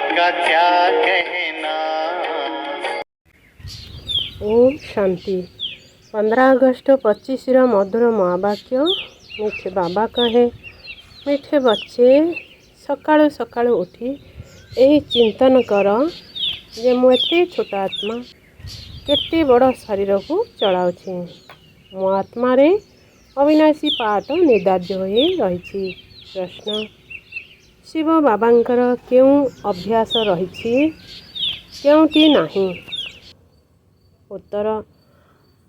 का क्या कहना। ओम शांति। 15 अगस्त 25 मधुर महावाक्य। मीठे बाबा कहे, मीठे बच्चे सकाळु सकाळु उठी यही चिंतन कर जे मु एते छोट आत्मा केते बड़ शरीर को चलाउछि। मो आत्मा रे अविनाशी पाठ निर्धार्य हो रही। प्रश्न, शिव बाबांकर केउं अभ्यास रही केउंटी नाही। उत्तर,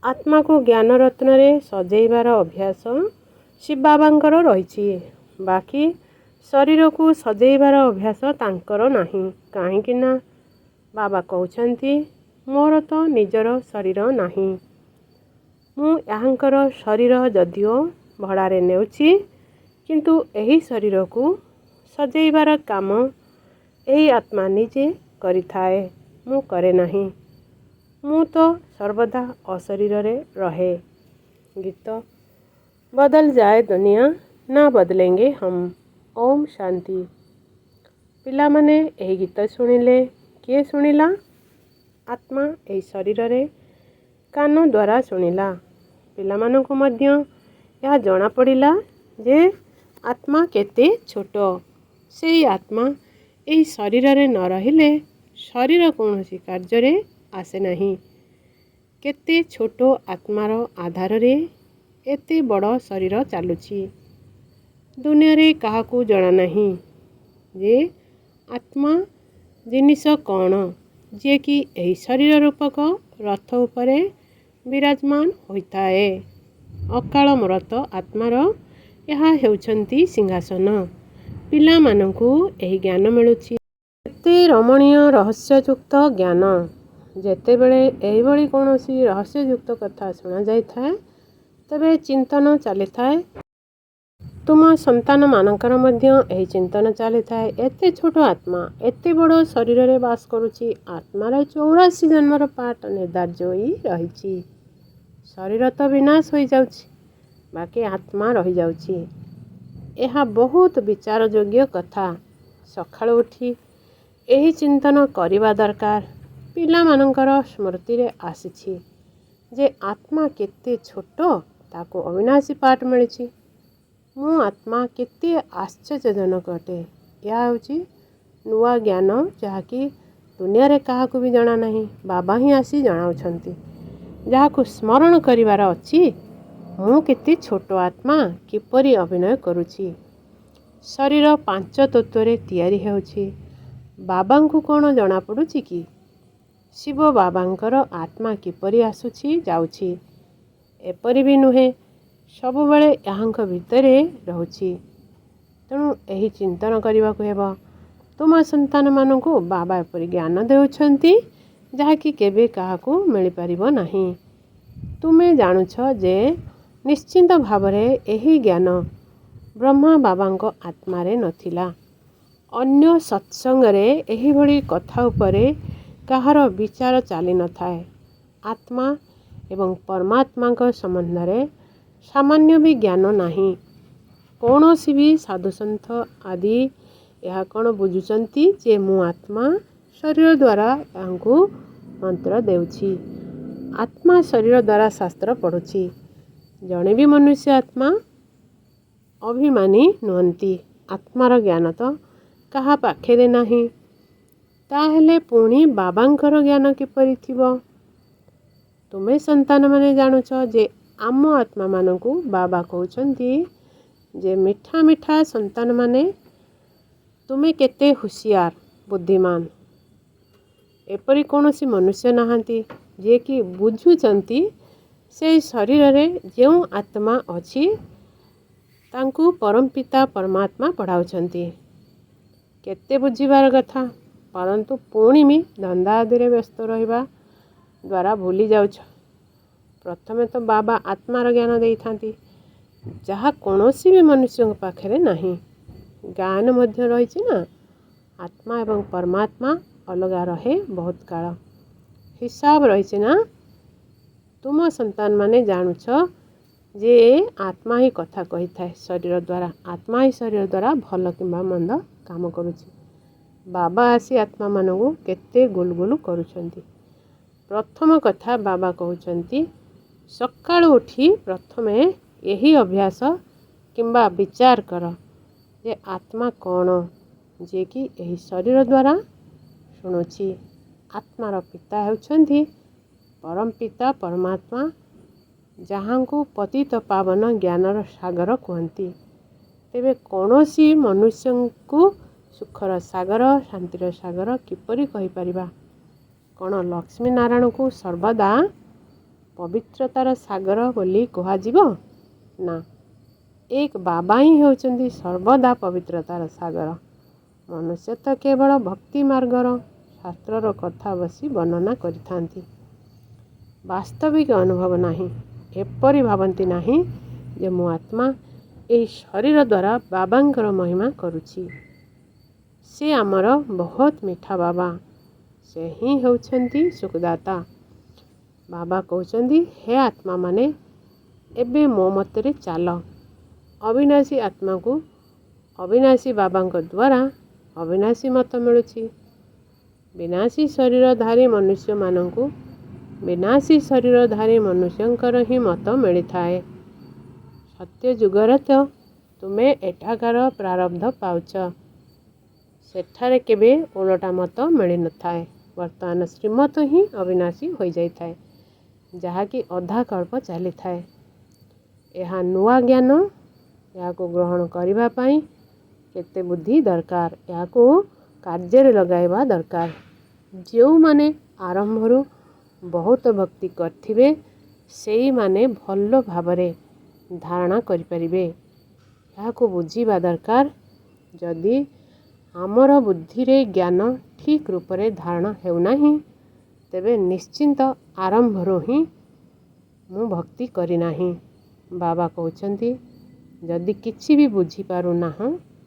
आत्मा को ज्ञान रत्न रे सजेइबार अभ्यास शिव बाबांकर रही, बाकी शरीर को सजेइबार अभ्यास तांकर नाही। काहेकि ना बाबा कहउछंती, मोर तो निजर शरीर नाही, मु यांकर शरीर जदिओ भड़ारे नेउछि, किंतु एही शरीर को सजेइबार काम एही आत्मा निजे करिथाए, मु करे नाही। मु तो सर्वदा अशरीर रे रहे। गीत, बदल जाए दुनिया ना बदलेंगे हम। ओम शांति। पिला माने एही गीत सुनिले, किए सुनिला? आत्मा एही शरीर रे कान द्वारा शुणिला। पिला मानकु मध्य यह जना पड़िला जे आत्मा केते छोट। सेही आत्मा एही शरीर रे न रहिले शरीर कौनसी कार्य रे आसे नहीं। केते छोट आत्मार आधार रे एते बड़ शरीर चालुछि। दुनिया रे काहाकू जଣା नहीं जे आत्मा जिनिस कौन, जे कि एही शरीर रूपक रथ उपरे विराजमान होइताए। अकाल मरत आत्मार यहाँ हेउछंती सिंहासन। पिला मानकू एही ज्ञान मिलुछि। एते रमणीय रहस्ययुक्त ज्ञान। जेतेबेले एही भली कोनोसी रहस्ययुक्त कथा सुना जाइथाए, तबे चिंतन चलिथाए। तुम संतान मानकर मध्य एही चिंतन चलिथाए, एते छोट आत्मा एते बड़ शरीर रे वास करुछि। आत्मार 84 जन्मर पाठ निर्धार्य होई रहिछि। शरीर तो विनाश होई जाउछि, बाकी आत्मा रही जाउछि। एहा बहुत विचार योग्य कथा। सकाळु उठी एही चिंतन करिबा दरकार। पिला मानकर स्मृति रे आसीछि जे आत्मा केते छोट, ताको अविनाशी पाठ मिलिछि। मु आत्मा केते आश्चर्यजनक अटे। यह होछि नुआ ज्ञान जहाँकि दुनिया रे काहाकू भी जଣା नहीं। बाबा ही आसी जणाउछंती, जहाँकू स्मरण करिवार अछि मु केते छोट आत्मा किपरि अभिनय करुछि। शरीर 5 तत्व रे तयारी हेउछि। बाबांकू कोन जଣା पडुछि कि शिव बाबांकर आत्मा किपरि आसुछि जाउछि? एपरि भी नुहे, सबु बेले याहांक भितरे रहुछि। तेणु एही चिंतन करिबाकू हेबो। तुम संतान मानकू बाबा एपरि ज्ञान देउछंती जहाँकि केबे काहाकू मिली परिबो नाही। तुमे जानुछ जे निश्चिंत भावरे एही ज्ञान ब्रह्मा बाबांको आत्मा रे नथिला। अन्य सत्संग रे एही भली कथा उपरे काहार विचार चाली न थाए। आत्मा एवं परमात्मा को संबंध रे सामान्य भी ज्ञान नाही। कौनसी भी साधुसंत आदि यह कौन बुझुचंती जे मु आत्मा शरीर द्वारा यांकू मंत्र देउछि। आत्मा शरीर द्वारा शास्त्र पढ़ुछि। जणे भी मनुष्य आत्मा अभिमानी नुहंती। आत्मार ज्ञान तो कहा पाखेरे नाही, ताहेले पुणी बाबांकर ज्ञान किपरि थिबो? तुमे संतान माने जानुछ जे आम आत्मा मानकू बाबा कहउछंती जे मिठा मिठा संतान माने तुमे केते हुशियार बुद्धिमान। एपरि कौनसी मनुष्य नाहांती जे कि बुझुचंती से शरीर रे जेउ आत्मा अछि तांकू परमपिता परमात्मा पढ़ाउछंती। केते बुझिबार कथा, परंतु पुणी भी धंदा आदि रे व्यस्त रहिबा द्वारा भूली जाउछ। प्रथमे तो बाबा आत्मार ज्ञान देइथांती, जहाँ कौनसी भी मनुष्य पाखरे नाही। ज्ञान मध्य रहिछि ना, आत्मा एवं परमात्मा अलगा रहे बहुत काल। हिसाब रहिछि ना। तुम संतान माने जानुछ जे आत्मा ही कथा कही थाए शरीर द्वारा। आत्मा ही शरीर द्वारा भल किंबा मंद काम करुछि। ବାବା ଆସି ଆତ୍ମାମାନଙ୍କୁ କେତେ ଗୁଲଗୁଲ କରୁଛନ୍ତି। ପ୍ରଥମ କଥା ବାବା କହୁଛନ୍ତି, ସକାଳୁ ଉଠି ପ୍ରଥମେ ଏହି ଅଭ୍ୟାସ କିମ୍ବା ବିଚାର କର ଯେ ଆତ୍ମା କ'ଣ, ଯିଏକି ଏହି ଶରୀର ଦ୍ୱାରା ଶୁଣୁଛି। ଆତ୍ମାର ପିତା ହେଉଛନ୍ତି ପରମପିତା ପରମାତ୍ମା, ଯାହାଙ୍କୁ ପତିତ ପାବନ ଜ୍ଞାନର ସାଗର କୁହନ୍ତି। ତେବେ କୌଣସି ମନୁଷ୍ୟଙ୍କୁ ସୁଖର ସାଗର, ଶାନ୍ତିର ସାଗର କିପରି କହିପାରିବା? କ'ଣ ଲକ୍ଷ୍ମୀ ନାରାୟଣଙ୍କୁ ସର୍ବଦା ପବିତ୍ରତାର ସାଗର ବୋଲି କୁହାଯିବ? ନା, ଏକ ବାବା ହିଁ ହେଉଛନ୍ତି ସର୍ବଦା ପବିତ୍ରତାର ସାଗର। ମନୁଷ୍ୟ ତ କେବଳ ଭକ୍ତି ମାର୍ଗର ଶାସ୍ତ୍ରର କଥା ବସି ବର୍ଣ୍ଣନା କରିଥାନ୍ତି। ବାସ୍ତବିକ ଅନୁଭବ ନାହିଁ। ଏପରି ଭାବନ୍ତି ନାହିଁ ଯେ ମୁଁ ଆତ୍ମା ଏହି ଶରୀର ଦ୍ୱାରା ବାବାଙ୍କର ମହିମା କରୁଛି। ସେ ଆମର ବହୁତ ମିଠା ବାବା। ସେ ହିଁ ହେଉଛନ୍ତି ସୁଖଦାତା। ବାବା କହୁଛନ୍ତି, ହେ ଆତ୍ମାମାନେ, ଏବେ ମୋ ମତରେ ଚାଲ। ଅବିନାଶୀ ଆତ୍ମାକୁ ଅବିନାଶୀ ବାବାଙ୍କ ଦ୍ୱାରା ଅବିନାଶୀ ମତ ମିଳୁଛି। ବିନାଶୀ ଶରୀରଧାରୀ ମନୁଷ୍ୟମାନଙ୍କୁ ବିନାଶୀ ଶରୀରଧାରୀ ମନୁଷ୍ୟଙ୍କର ହିଁ ମତ ମିଳିଥାଏ। ସତ୍ୟ ଯୁଗରେ ତ ତୁମେ ଏଠାକାର ପ୍ରାରବ୍ଧ ପାଉଛ। ସେଠାରେ କେବେ ଓଲଟା ମତ ମିଳିନଥାଏ। ବର୍ତ୍ତମାନ ଶ୍ରୀମତ ହିଁ ଅବିନାଶୀ ହୋଇଯାଇଥାଏ, ଯାହାକି ଅଧା କଳ୍ପ ଚାଲିଥାଏ। ଏହା ନୂଆ ଜ୍ଞାନ। ଏହାକୁ ଗ୍ରହଣ କରିବା ପାଇଁ କେତେ ବୁଦ୍ଧି ଦରକାର, ଏହାକୁ କାର୍ଯ୍ୟରେ ଲଗାଇବା ଦରକାର। ଯେଉଁମାନେ ଆରମ୍ଭରୁ ବହୁତ ଭକ୍ତି କରିଥିବେ, ସେଇମାନେ ଭଲ ଭାବରେ ଧାରଣା କରିପାରିବେ। ଏହାକୁ ବୁଝିବା ଦରକାର। ଯଦି ଆମର ବୁଦ୍ଧିରେ ଜ୍ଞାନ ଠିକ୍ ରୂପରେ ଧାରଣ ହେଉନାହିଁ, ତେବେ ନିଶ୍ଚିନ୍ତ ଆରମ୍ଭରୁ ହିଁ ମୁଁ ଭକ୍ତି କରିନାହିଁ। ବାବା କହୁଛନ୍ତି, ଯଦି କିଛି ବି ବୁଝିପାରୁନାହଁ,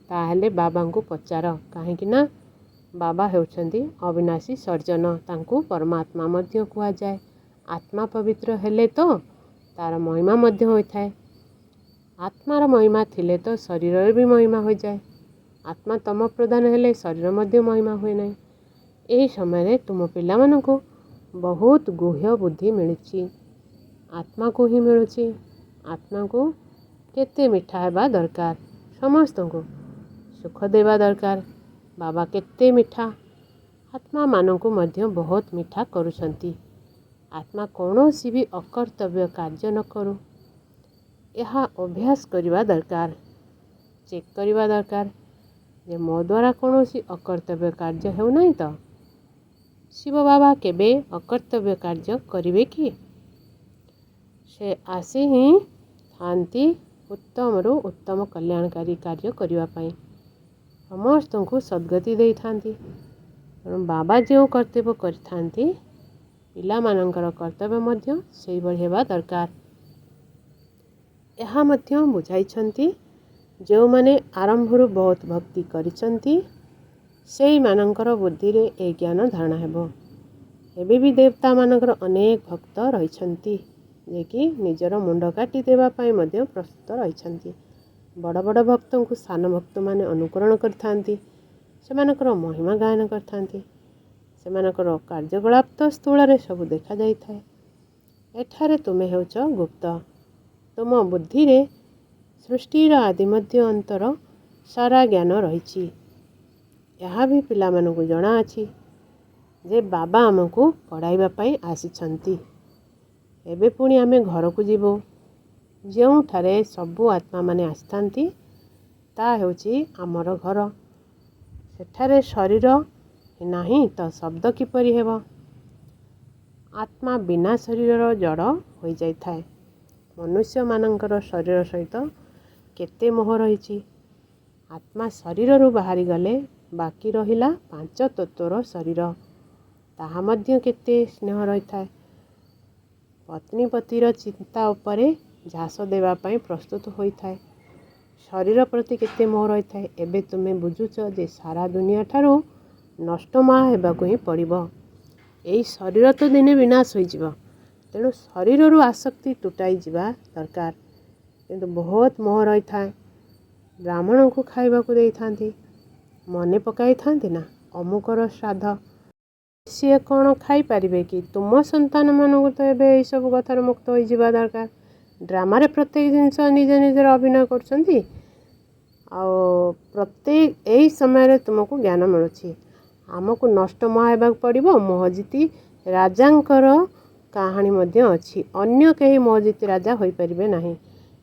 ତାହେଲେ ବାବାଙ୍କୁ ପଚାର। କାହିଁକି ନା ବାବା ହେଉଛନ୍ତି ଅବିନାଶୀ ସର୍ଜନ। ତାଙ୍କୁ ପରମାତ୍ମା ମଧ୍ୟ କୁହାଯାଏ। ଆତ୍ମା ପବିତ୍ର ହେଲେ ତ ତା'ର ମହିମା ମଧ୍ୟ ହୋଇଥାଏ। ଆତ୍ମାର ମହିମା ଥିଲେ ତ ଶରୀରର ବି ମହିମା ହୋଇଯାଏ। ଆତ୍ମା ତମ ପ୍ରଦାନ ହେଲେ ଶରୀର ମଧ୍ୟ ମହିମା ହୁଏ ନାହିଁ। ଏହି ସମୟରେ ତୁମ ପିଲାମାନଙ୍କୁ ବହୁତ ଗୁହ୍ୟ ବୁଦ୍ଧି ମିଳୁଛି। ଆତ୍ମାକୁ ହିଁ ମିଳୁଛି। ଆତ୍ମାକୁ କେତେ ମିଠା ହେବା ଦରକାର, ସମସ୍ତଙ୍କୁ ସୁଖ ଦେବା ଦରକାର। ବାବା କେତେ ମିଠା, ଆତ୍ମାମାନଙ୍କୁ ମଧ୍ୟ ବହୁତ ମିଠା କରୁଛନ୍ତି। ଆତ୍ମା କୌଣସି ବି ଅକର୍ତ୍ତବ୍ୟ କାର୍ଯ୍ୟ ନ କରୁ, ଏହା ଅଭ୍ୟାସ କରିବା ଦରକାର। ଚେକ୍ କରିବା ଦରକାର ଯେ ମୋ ଦ୍ୱାରା କୌଣସି ଅକର୍ତ୍ତବ୍ୟ କାର୍ଯ୍ୟ ହେଉନାହିଁ ତ? ଶିବ ବାବା କେବେ ଅକର୍ତ୍ତବ୍ୟ କାର୍ଯ୍ୟ କରିବେ କି? ସେ ଆସି ହିଁ ଥାନ୍ତି ଉତ୍ତମରୁ ଉତ୍ତମ କଲ୍ୟାଣକାରୀ କାର୍ଯ୍ୟ କରିବା ପାଇଁ। ସମସ୍ତଙ୍କୁ ସଦ୍ଗତି ଦେଇଥାନ୍ତି। ତେଣୁ ବାବା ଯେଉଁ କର୍ତ୍ତବ୍ୟ କରିଥାନ୍ତି, ପିଲାମାନଙ୍କର କର୍ତ୍ତବ୍ୟ ମଧ୍ୟ ସେହିଭଳି ହେବା ଦରକାର। ଏହା ମଧ୍ୟ ବୁଝାଇଛନ୍ତି, ଯେଉଁମାନେ ଆରମ୍ଭରୁ ବହୁତ ଭକ୍ତି କରିଛନ୍ତି, ସେଇମାନଙ୍କର ବୁଦ୍ଧିରେ ଏ ଜ୍ଞାନ ଧାରଣା ହେବ। ଏବେ ବି ଦେବତାମାନଙ୍କର ଅନେକ ଭକ୍ତ ରହିଛନ୍ତି, ଯିଏକି ନିଜର ମୁଣ୍ଡ କାଟି ଦେବା ପାଇଁ ମଧ୍ୟ ପ୍ରସ୍ତୁତ ରହିଛନ୍ତି। ବଡ଼ ବଡ଼ ଭକ୍ତଙ୍କୁ ସାନ ଭକ୍ତମାନେ ଅନୁକରଣ କରିଥାନ୍ତି। ସେମାନଙ୍କର ମହିମା ଗାୟନ କରିଥାନ୍ତି। ସେମାନଙ୍କର କାର୍ଯ୍ୟକଳାପ ତ ସ୍ଥୂଳରେ ସବୁ ଦେଖାଯାଇଥାଏ। ଏଠାରେ ତୁମେ ହେଉଛ ଗୁପ୍ତ। ତୁମ ବୁଦ୍ଧିରେ ସୃଷ୍ଟିର ଆଦି ମଧ୍ୟ ଅନ୍ତର ସାରା ଜ୍ଞାନ ରହିଛି। ଏହା ବି ପିଲାମାନଙ୍କୁ ଜଣାଅଛି ଯେ ବାବା ଆମକୁ ପଢ଼ାଇବା ପାଇଁ ଆସିଛନ୍ତି। ଏବେ ପୁଣି ଆମେ ଘରକୁ ଯିବୁ, ଯେଉଁଠାରେ ସବୁ ଆତ୍ମାମାନେ ଆସିଥାନ୍ତି, ତାହା ହେଉଛି ଆମର ଘର। ସେଠାରେ ଶରୀର ନାହିଁ ତ ଶବ୍ଦ କିପରି ହେବ? ଆତ୍ମା ବିନା ଶରୀରର ଜଡ଼ ହୋଇଯାଇଥାଏ। ମନୁଷ୍ୟମାନଙ୍କର ଶରୀର ସହିତ କେତେ ମୋହ ରହିଛି। ଆତ୍ମା ଶରୀରରୁ ବାହାରିଗଲେ ବାକି ରହିଲା ପାଞ୍ଚ ତତ୍ତ୍ୱର ଶରୀର। ତାହା ମଧ୍ୟ କେତେ ସ୍ନେହ ରହିଥାଏ। ପତ୍ନୀ ପତିର ଚିନ୍ତା ଉପରେ ଝାସ ଦେବା ପାଇଁ ପ୍ରସ୍ତୁତ ହୋଇଥାଏ। ଶରୀର ପ୍ରତି କେତେ ମୋହ ରହିଥାଏ। ଏବେ ତୁମେ ବୁଝୁଛ ଯେ ସାରା ଦୁନିଆଠାରୁ ନଷ୍ଟ ମହା ହେବାକୁ ହିଁ ପଡ଼ିବ। ଏହି ଶରୀର ତ ଦିନେ ବିନାଶ ହୋଇଯିବ। ତେଣୁ ଶରୀରରୁ ଆସକ୍ତି ତୁଟାଇ ଯିବା ଦରକାର। କିନ୍ତୁ ବହୁତ ମୋହ ରହିଥାଏ। ବ୍ରାହ୍ମଣଙ୍କୁ ଖାଇବାକୁ ଦେଇଥାନ୍ତି, ମନେ ପକାଇଥାନ୍ତି ନା, ଅମୁକର ଶ୍ରାଦ୍ଧ। ସିଏ କ'ଣ ଖାଇପାରିବେ କି? ତୁମ ସନ୍ତାନମାନଙ୍କୁ ତ ଏବେ ଏଇସବୁ କଥାରୁ ମୁକ୍ତ ହୋଇଯିବା ଦରକାର। ଡ୍ରାମାରେ ପ୍ରତ୍ୟେକ ଜିନିଷ ନିଜ ନିଜର ଅଭିନୟ କରୁଛନ୍ତି। ଆଉ ପ୍ରତ୍ୟେକ ଏଇ ସମୟରେ ତୁମକୁ ଜ୍ଞାନ ମିଳୁଛି। ଆମକୁ ନଷ୍ଟ ମହା ହେବାକୁ ପଡ଼ିବ। ମୋହଜିତି ରାଜାଙ୍କର କାହାଣୀ ମଧ୍ୟ ଅଛି। ଅନ୍ୟ କେହି ମୋହଜିତି ରାଜା ହୋଇପାରିବେ ନାହିଁ।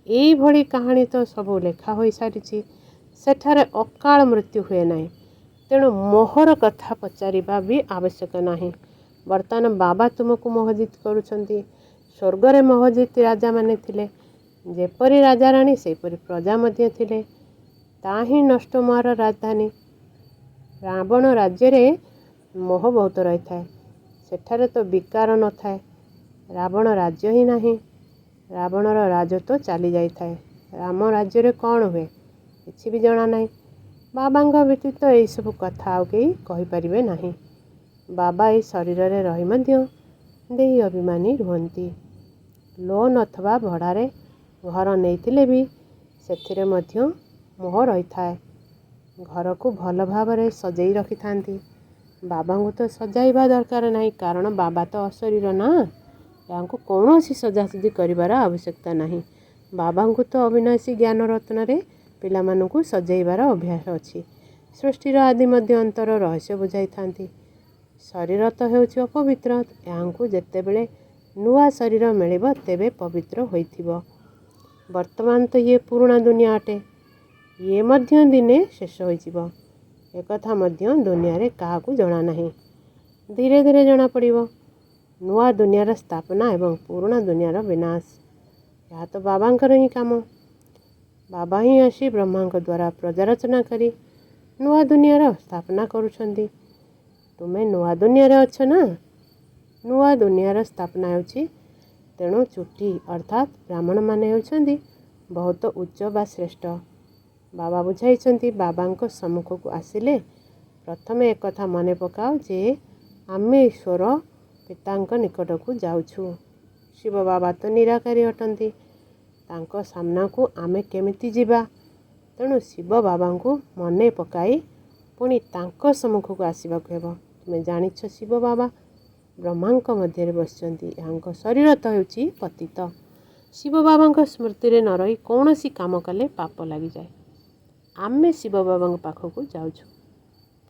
ଏଇଭଳି କାହାଣୀ ତ ସବୁ ଲେଖା ହୋଇସାରିଛି। ସେଠାରେ ଅକାଳ ମୃତ୍ୟୁ ହୁଏ ନାହିଁ। ତେଣୁ ମୋହର କଥା ପଚାରିବା ବି ଆବଶ୍ୟକ ନାହିଁ। ବର୍ତ୍ତମାନ ବାବା ତୁମକୁ ମୋହଜିତ କରୁଛନ୍ତି। ସ୍ୱର୍ଗରେ ମୋହଜିତ ରାଜାମାନେ ଥିଲେ। ଯେପରି ରାଜାରାଣୀ ସେହିପରି ପ୍ରଜା ମଧ୍ୟ ଥିଲେ। ତା ହିଁ ନଷ୍ଟମୋହର ରାଜଧାନୀ। ରାବଣ ରାଜ୍ୟରେ ମୋହ ବହୁତ ରହିଥାଏ। ସେଠାରେ ତ ବିକାର ନଥାଏ। ରାବଣ ରାଜ୍ୟ ହିଁ ନାହିଁ। ରାବଣର ରାଜତ୍ୱ ଚାଲି ଯାଇଥାଏ। ରାମ ରାଜ୍ୟରେ କ'ଣ ହୁଏ କିଛି ବି ଜଣା ନାହିଁ। ବାବାଙ୍କ ବ୍ୟତୀତ ଏହିସବୁ କଥା ଆଉ କେହି କହିପାରିବେ ନାହିଁ। ବାବା ଏହି ଶରୀରରେ ରହି ମଧ୍ୟ ଦେଇ ଅଭିମାନୀ ରୁହନ୍ତି। ଲୋନ୍ ଅଥବା ଭଡ଼ାରେ ଘର ନେଇଥିଲେ ବି ସେଥିରେ ମଧ୍ୟ ମୋହ ରହିଥାଏ। ଘରକୁ ଭଲ ଭାବରେ ସଜେଇ ରଖିଥାନ୍ତି। ବାବାଙ୍କୁ ତ ସଜାଇବା ଦରକାର ନାହିଁ, କାରଣ ବାବା ତ ଅଶରୀର ନା। ତାଙ୍କୁ କୌଣସି ସଜାସଜି କରିବାର ଆବଶ୍ୟକତା ନାହିଁ। ବାବାଙ୍କୁ ତ ଅବିନାଶୀ ଜ୍ଞାନ ରତ୍ନରେ ପିଲାମାନଙ୍କୁ ସଜେଇବାର ଅଭ୍ୟାସ ଅଛି। ସୃଷ୍ଟିର ଆଦି ମଧ୍ୟ ଅନ୍ତର ରହସ୍ୟ ବୁଝାଇଥାନ୍ତି। ଶରୀର ତ ହେଉଛି ଅପବିତ୍ର। ଏହାଙ୍କୁ ଯେତେବେଳେ ନୂଆ ଶରୀର ମିଳିବ ତେବେ ପବିତ୍ର ହୋଇଥିବ। ବର୍ତ୍ତମାନ ତ ଇଏ ପୁରୁଣା ଦୁନିଆ ଅଟେ। ଇଏ ମଧ୍ୟ ଦିନେ ଶେଷ ହୋଇଯିବ। ଏକଥା ମଧ୍ୟ ଦୁନିଆରେ କାହାକୁ ଜଣା ନାହିଁ। ଧୀରେ ଧୀରେ ଜଣାପଡ଼ିବ। ନୂଆ ଦୁନିଆର ସ୍ଥାପନା ଏବଂ ପୁରୁଣା ଦୁନିଆର ବିନାଶ। ଏହା ତ ବାବାଙ୍କର ହିଁ କାମ। ବାବା ହିଁ ଆସି ବ୍ରହ୍ମାଙ୍କ ଦ୍ୱାରା ପ୍ରଜା ରଚନା କରି ନୂଆ ଦୁନିଆର ସ୍ଥାପନା କରୁଛନ୍ତି। ତୁମେ ନୂଆ ଦୁନିଆରେ ଅଛ ନା। ନୂଆ ଦୁନିଆର ସ୍ଥାପନା ହେଉଛି। ତେଣୁ ଚୁଟି ଅର୍ଥାତ୍ ବ୍ରାହ୍ମଣମାନେ ହେଉଛନ୍ତି ବହୁତ ଉଚ୍ଚ ବା ଶ୍ରେଷ୍ଠ। ବାବା ବୁଝାଇଛନ୍ତି, ବାବାଙ୍କ ସମ୍ମୁଖକୁ ଆସିଲେ ପ୍ରଥମେ ଏକଥା ମନେ ପକାଅ ଯେ ଆମେ ଈଶ୍ୱର ପିତାଙ୍କ ନିକଟକୁ ଯାଉଛୁ। ଶିବ ବାବା ତ ନିରାକାରୀ ଅଟନ୍ତି। ତାଙ୍କ ସାମ୍ନାକୁ ଆମେ କେମିତି ଯିବା? ତେଣୁ ଶିବ ବାବାଙ୍କୁ ମନେ ପକାଇ ପୁଣି ତାଙ୍କ ସମ୍ମୁଖକୁ ଆସିବାକୁ ହେବ। ତୁମେ ଜାଣିଛ ଶିବ ବାବା ବ୍ରହ୍ମାଙ୍କ ମଧ୍ୟରେ ବସିଛନ୍ତି। ଏହାଙ୍କ ଶରୀର ତ ହେଉଛି ପତିତ। ଶିବ ବାବାଙ୍କ ସ୍ମୃତିରେ ନ ରହି କୌଣସି କାମ କଲେ ପାପ ଲାଗିଯାଏ। ଆମେ ଶିବ ବାବାଙ୍କ ପାଖକୁ ଯାଉଛୁ।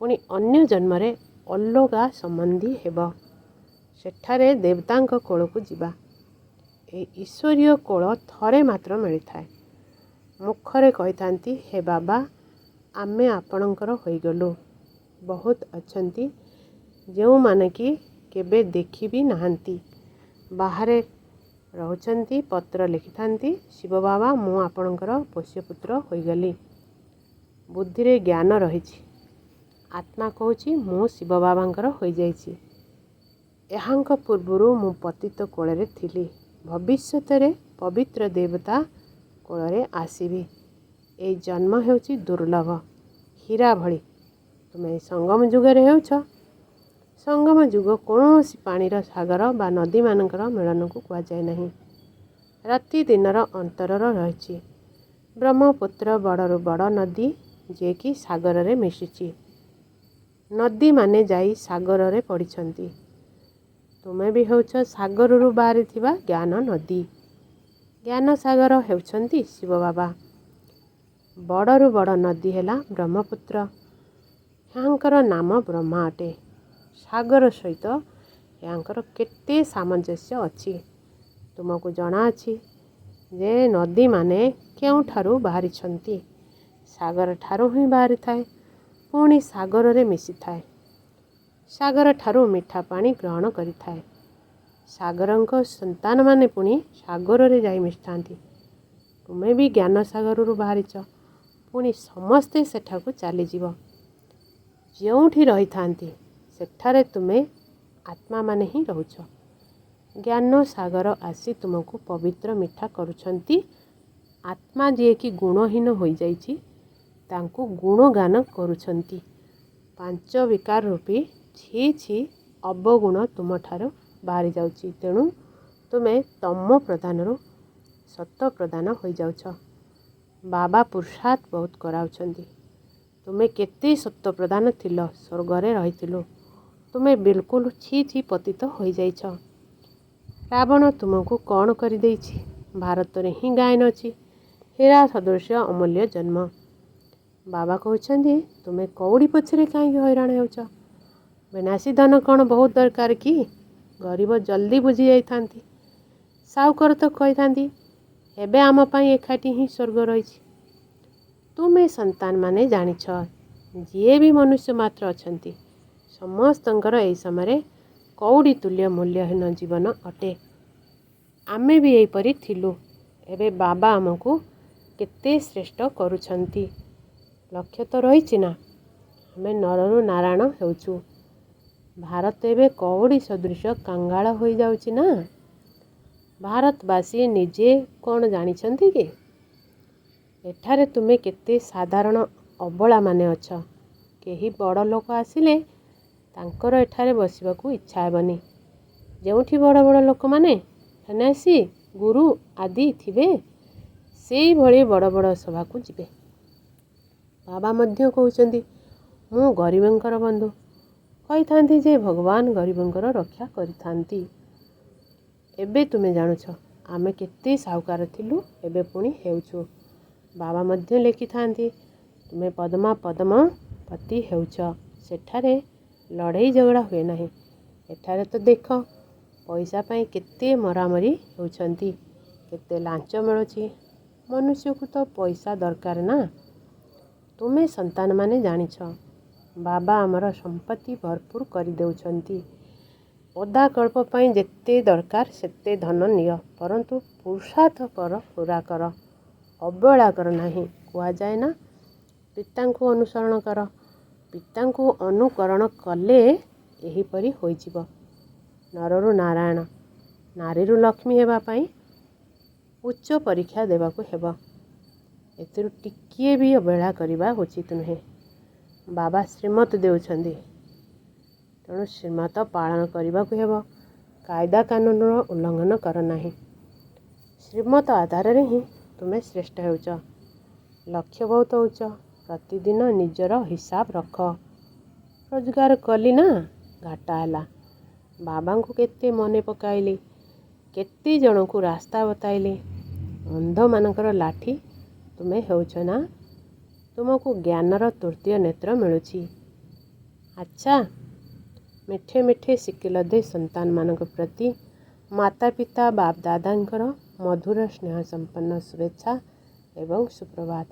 ପୁଣି ଅନ୍ୟ ଜନ୍ମରେ ଅଲଗା ସମ୍ବନ୍ଧୀ ହେବ। ସେଠାରେ ଦେବତାଙ୍କ କୋଳକୁ ଯିବା। ଏହି ଈଶ୍ୱରୀୟ କୋଳ ଥରେ ମାତ୍ର ମିଳିଥାଏ। ମୁଖରେ କହିଥାନ୍ତି, ହେ ବାବା ଆମେ ଆପଣଙ୍କର ହୋଇଗଲୁ। ବହୁତ ଅଛନ୍ତି ଯେଉଁମାନେ କି କେବେ ଦେଖି ବି ନାହାନ୍ତି। ବାହାରେ ରହୁଛନ୍ତି, ପତ୍ର ଲେଖିଥାନ୍ତି, ଶିବ ବାବା ମୁଁ ଆପଣଙ୍କର ପୋଷ୍ୟପୁତ୍ର ହୋଇଗଲି। ବୁଦ୍ଧିରେ ଜ୍ଞାନ ରହିଛି। ଆତ୍ମା କହୁଛି ମୁଁ ଶିବ ବାବାଙ୍କର ହୋଇଯାଇଛି। ଏହାଙ୍କ ପୂର୍ବରୁ ମୁଁ ପତିତ କୋଳରେ ଥିଲି। ଭବିଷ୍ୟତରେ ପବିତ୍ର ଦେବତା କୋଳରେ ଆସିବି। ଏହି ଜନ୍ମ ହେଉଛି ଦୁର୍ଲଭ ହୀରା ଭଳି। ତୁମେ ସଙ୍ଗମ ଯୁଗରେ ହେଉଛ। ସଙ୍ଗମ ଯୁଗ କୌଣସି ପାଣିର ସାଗର ବା ନଦୀମାନଙ୍କର ମିଳନକୁ କୁହାଯାଏ ନାହିଁ। ରାତି ଦିନର ଅନ୍ତରର ରହିଛି। ବ୍ରହ୍ମପୁତ୍ର ବଡ଼ରୁ ବଡ଼ ନଦୀ, ଯିଏକି ସାଗରରେ ମିଶିଛି। ନଦୀମାନେ ଯାଇ ସାଗରରେ ପଡ଼ିଛନ୍ତି। ତୁମେ ବି ହେଉଛ ସାଗରରୁ ବାହାରିଥିବା ଜ୍ଞାନ ନଦୀ। ଜ୍ଞାନ ସାଗର ହେଉଛନ୍ତି ଶିବ ବାବା। ବଡ଼ରୁ ବଡ଼ ନଦୀ ହେଲା ବ୍ରହ୍ମପୁତ୍ର। ଏହାଙ୍କର ନାମ ବ୍ରହ୍ମା ଅଟେ। ସାଗର ସହିତ ଏହାଙ୍କର କେତେ ସାମଞ୍ଜସ୍ୟ ଅଛି। ତୁମକୁ ଜଣାଅଛି ଯେ ନଦୀମାନେ କେଉଁଠାରୁ ବାହାରିଛନ୍ତି। ସାଗର ଠାରୁ ହିଁ ବାହାରିଥାଏ, ପୁଣି ସାଗରରେ ମିଶିଥାଏ। ସାଗର ଠାରୁ ମିଠା ପାଣି ଗ୍ରହଣ କରିଥାଏ। ସାଗରଙ୍କ ସନ୍ତାନମାନେ ପୁଣି ସାଗରରେ ଯାଇ ମିଶିଥାନ୍ତି। ତୁମେ ବି ଜ୍ଞାନ ସାଗରରୁ ବାହାରିଛ। ପୁଣି ସମସ୍ତେ ସେଠାକୁ ଚାଲିଯିବ। ଯେଉଁଠି ରହିଥାନ୍ତି ସେଠାରେ ତୁମେ ଆତ୍ମାମାନେ ହିଁ ରହୁଛ। ଜ୍ଞାନ ସାଗର ଆସି ତୁମକୁ ପବିତ୍ର ମିଠା କରୁଛନ୍ତି। ଆତ୍ମା ଯିଏକି ଗୁଣହୀନ ହୋଇଯାଇଛି ତାଙ୍କୁ ଗୁଣଗାନ କରୁଛନ୍ତି। ପାଞ୍ଚ ବିକାର ରୂପୀ ଛି ଛି ଅବଗୁଣ ତୁମଠାରୁ ବାହାରି ଯାଉଛି। ତେଣୁ ତୁମେ ତମ ପ୍ରଧାନରୁ ସତ ପ୍ରଧାନ ହୋଇଯାଉଛ। ବାବା ପୁରୁଷାର୍ଥ ବହୁତ କରାଉଛନ୍ତି। ତୁମେ କେତେ ସତ୍ୟ ପ୍ରଦାନ ଥିଲ, ସ୍ୱର୍ଗରେ ରହିଥିଲୁ। ତୁମେ ବିଲକୁଲ ଛି ଛି ପତିତ ହୋଇଯାଇଛ। ରାବଣ ତୁମକୁ କ'ଣ କରିଦେଇଛି? ଭାରତରେ ହିଁ ଗାୟନ ଅଛି, ହୀରା ସଦୃଶ ଅମୂଲ୍ୟ ଜନ୍ମ। ବାବା କହୁଛନ୍ତି, ତୁମେ କଉଡ଼ି ପଛରେ କାହିଁକି ହଇରାଣ ହେଉଛ? ବିନାଶୀ ଧନ କ'ଣ ବହୁତ ଦରକାର କି? ଗରିବ ଜଲ୍ଦି ବୁଝି ଯାଇଥାନ୍ତି। ସାହୁକାର ତ କହିଥାନ୍ତି, ଏବେ ଆମ ପାଇଁ ଏକାଠି ହିଁ ସ୍ୱର୍ଗ ରହିଛି। ତୁମେ ସନ୍ତାନମାନେ ଜାଣିଛ, ଯିଏ ବି ମନୁଷ୍ୟ ମାତ୍ର ଅଛନ୍ତି, ସମସ୍ତଙ୍କର ଏହି ସମୟରେ କଉଡ଼ି ତୁଲ୍ୟ ମୂଲ୍ୟହୀନ ଜୀବନ ଅଟେ। ଆମେ ବି ଏହିପରି ଥିଲୁ। ଏବେ ବାବା ଆମକୁ କେତେ ଶ୍ରେଷ୍ଠ କରୁଛନ୍ତି। ଲକ୍ଷ୍ୟ ତ ରହିଛି ନା, ଆମେ ନରରୁ ନାରାୟଣ ହେଉଛୁ। ଭାରତ ଏବେ କଉଡ଼ି ସଦୃଶ କାଙ୍ଗାଳ ହୋଇଯାଉଛି ନା। ଭାରତବାସୀ ନିଜେ କ'ଣ ଜାଣିଛନ୍ତି କି? ଏଠାରେ ତୁମେ କେତେ ସାଧାରଣ ଅବଳାମାନେ ଅଛ। କେହି ବଡ଼ ଲୋକ ଆସିଲେ ତାଙ୍କର ଏଠାରେ ବସିବାକୁ ଇଚ୍ଛା ହେବନି। ଯେଉଁଠି ବଡ଼ ବଡ଼ ଲୋକମାନେ, ସନ୍ନ୍ୟାସୀ, ଗୁରୁ ଆଦି ଥିବେ, ସେଇଭଳି ବଡ଼ ବଡ଼ ସଭାକୁ ଯିବେ। ବାବା ମଧ୍ୟ କହୁଛନ୍ତି, ମୁଁ ଗରିବଙ୍କର ବନ୍ଧୁ। କହିଥାନ୍ତି ଯେ ଭଗବାନ ଗରିବଙ୍କର ରକ୍ଷା କରିଥାନ୍ତି। ଏବେ ତୁମେ ଜାଣୁଛ, ଆମେ କେତେ ସାହୁକାର ଥିଲୁ, ଏବେ ପୁଣି ହେଉଛୁ। ବାବା ମଧ୍ୟ ଲେଖିଥାନ୍ତି, ତୁମେ ପଦ୍ମା ପଦ୍ମପତି ହେଉଛ। ସେଠାରେ ଲଢ଼େଇ ଝଗଡ଼ା ହୁଏ ନାହିଁ। ଏଠାରେ ତ ଦେଖ, ପଇସା ପାଇଁ କେତେ ମରାମରି ହେଉଛନ୍ତି, କେତେ ଲାଞ୍ଚ ମିଳୁଛି। ମନୁଷ୍ୟକୁ ତ ପଇସା ଦରକାର ନା। ତୁମେ ସନ୍ତାନମାନେ ଜାଣିଛ, ବାବା ଆମର ସମ୍ପତ୍ତି ଭରପୁର କରିଦେଉଛନ୍ତି। ପଦାକଳ୍ପ ପାଇଁ ଯେତେ ଦରକାର ସେତେ ଧନ ନିଅ, ପରନ୍ତୁ ପୁରୁଷାର୍ଥ କର, ପୁରା କର, ଅବହେଳା କର ନାହିଁ। କୁହାଯାଏ ନା, ପିତାଙ୍କୁ ଅନୁସରଣ କର। ପିତାଙ୍କୁ ଅନୁକରଣ କଲେ ଏହିପରି ହୋଇଯିବ। ନରରୁ ନାରାୟଣ, ନାରୀରୁ ଲକ୍ଷ୍ମୀ ହେବା ପାଇଁ ଉଚ୍ଚ ପରୀକ୍ଷା ଦେବାକୁ ହେବ। ଏଥିରୁ ଟିକିଏ ବି ଅବହେଳା କରିବା ଉଚିତ ନୁହେଁ। ବାବା ଶ୍ରୀମତ ଦେଉଛନ୍ତି, ତେଣୁ ଶ୍ରୀମତ ପାଳନ କରିବାକୁ ହେବ। କାୟଦା କାନୁନର ଉଲ୍ଲଙ୍ଘନ କର ନାହିଁ। ଶ୍ରୀମତ ଆଧାରରେ ହିଁ ତୁମେ ଶ୍ରେଷ୍ଠ ହେଉଛ। ଲକ୍ଷ୍ୟ ବହୁତ ଉଚ୍ଚ। ପ୍ରତିଦିନ ନିଜର ହିସାବ ରଖ। ରୋଜଗାର କଲି ନା, ଘାଟା ହେଲା। ବାବାଙ୍କୁ କେତେ ମନେ ପକାଇଲି, କେତେ ଜଣଙ୍କୁ ରାସ୍ତା ବତାଇଲି। ଅନ୍ଧମାନଙ୍କର ଲାଠି ତୁମେ ହେଉଛ ନା। ତୁମକୁ ଜ୍ଞାନର ତୃତୀୟ ନେତ୍ର ମିଳୁଛି। ଆଚ୍ଛା, ମିଠେ ମିଠେ ଶିକିଲ ଦେଇ ସନ୍ତାନମାନଙ୍କ ପ୍ରତି ମାତା ପିତା ବାପ ଦାଦାଙ୍କର ମଧୁର ସ୍ନେହ ସମ୍ପନ୍ନ ଶୁଭେଚ୍ଛା ଏବଂ ସୁପ୍ରଭାତ।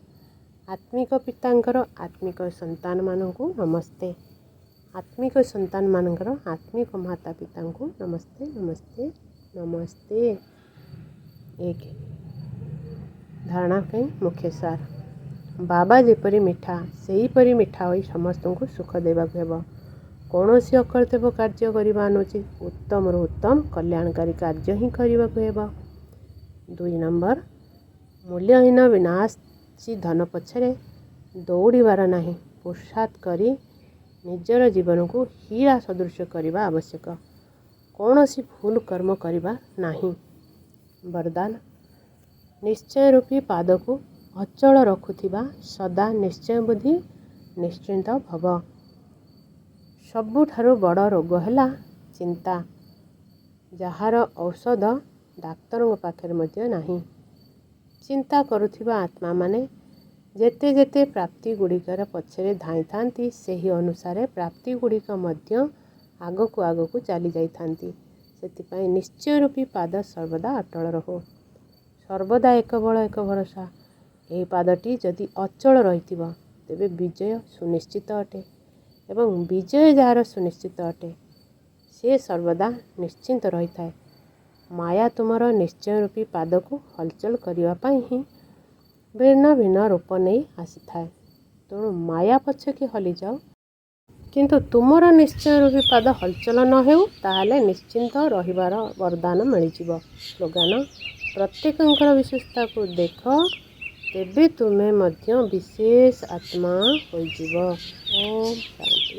ଆତ୍ମିକ ପିତାଙ୍କର ଆତ୍ମିକ ସନ୍ତାନମାନଙ୍କୁ ନମସ୍ତେ। ଆତ୍ମିକ ସନ୍ତାନମାନଙ୍କର ଆତ୍ମିକ ମାତା ପିତାଙ୍କୁ ନମସ୍ତେ ନମସ୍ତେ ନମସ୍ତେ। 1. ଧାରଣା ପାଇଁ ମୁଖ୍ୟ ସାର। ବାବା ଯେପରି ମିଠା, ସେହିପରି ମିଠା ହୋଇ ସମସ୍ତଙ୍କୁ ସୁଖ ଦେବାକୁ ହେବ। କୌଣସି ଅକର୍ତ୍ତବ୍ୟ କାର୍ଯ୍ୟ କରିବା ଅନୁଚିତ। ଉତ୍ତମରୁ ଉତ୍ତମ କଲ୍ୟାଣକାରୀ କାର୍ଯ୍ୟ ହିଁ କରିବାକୁ ହେବ। 2 ନମ୍ବର, ମୂଲ୍ୟହୀନ ବିନାଶୀ ଧନ ପଛରେ ଦୌଡ଼ିବାର ନାହିଁ। ପୁରୁଷାର୍ଥ କରି ନିଜର ଜୀବନକୁ ହୀରା ସଦୃଶ କରିବା ଆବଶ୍ୟକ। କୌଣସି ଭୁଲ କର୍ମ କରିବା ନାହିଁ। ବରଦାନ, ନିଶ୍ଚୟ ରୂପୀ ପାଦକୁ ଅଚଳ ରଖୁଥିବା ସଦା ନିଶ୍ଚୟ ବୁଦ୍ଧି ନିଶ୍ଚିନ୍ତ ଭବ। ସବୁଠାରୁ ବଡ଼ ରୋଗ ହେଲା ଚିନ୍ତା, ଯାହାର ଔଷଧ ଡାକ୍ତରଙ୍କ ପାଖରେ ମଧ୍ୟ ନାହିଁ। ଚିନ୍ତା କରୁଥିବା ଆତ୍ମାମାନେ ଯେତେ ଯେତେ ପ୍ରାପ୍ତିଗୁଡ଼ିକର ପଛରେ ଧାଇଁଥାନ୍ତି, ସେହି ଅନୁସାରେ ପ୍ରାପ୍ତିଗୁଡ଼ିକ ମଧ୍ୟ ଆଗକୁ ଆଗକୁ ଚାଲି ଯାଇଥାନ୍ତି। ସେଥିପାଇଁ ନିଶ୍ଚୟ ରୂପୀ ପାଦ ସର୍ବଦା ଅଟଳ ରହୁ। ସର୍ବଦା ଏକ ବଳ ଏକ ଭରସା। ଏହି ପାଦଟି ଯଦି ଅଚଳ ରହିଥିବ, ତେବେ ବିଜୟ ସୁନିଶ୍ଚିତ ଅଟେ। ଏବଂ ବିଜୟ ଯାହାର ସୁନିଶ୍ଚିତ ଅଟେ, ସେ ସର୍ବଦା ନିଶ୍ଚିନ୍ତ ରହିଥାଏ। ମାୟା ତୁମର ନିଶ୍ଚୟ ରୂପୀ ପାଦକୁ ହଲଚଲ କରିବା ପାଇଁ ହିଁ ଭିନ୍ନ ଭିନ୍ନ ରୂପ ନେଇ ଆସିଥାଏ। ତେଣୁ ମାୟା ପଛକେ ହଲିଯାଉ, କିନ୍ତୁ ତୁମର ନିଶ୍ଚୟ ରୂପୀ ପାଦ ହଲଚଲ ନ ହେଉ, ତାହେଲେ ନିଶ୍ଚିନ୍ତ ରହିବାର ବରଦାନ ମିଳିଯିବ। ସ୍ଲୋଗାନ, ପ୍ରତ୍ୟେକଙ୍କର ବିଶେଷତାକୁ ଦେଖ, ତେବେ ତୁମେ ମଧ୍ୟ ବିଶେଷ ଆତ୍ମା ହୋଇଯିବ। ଓମ୍ ଶାନ୍ତି।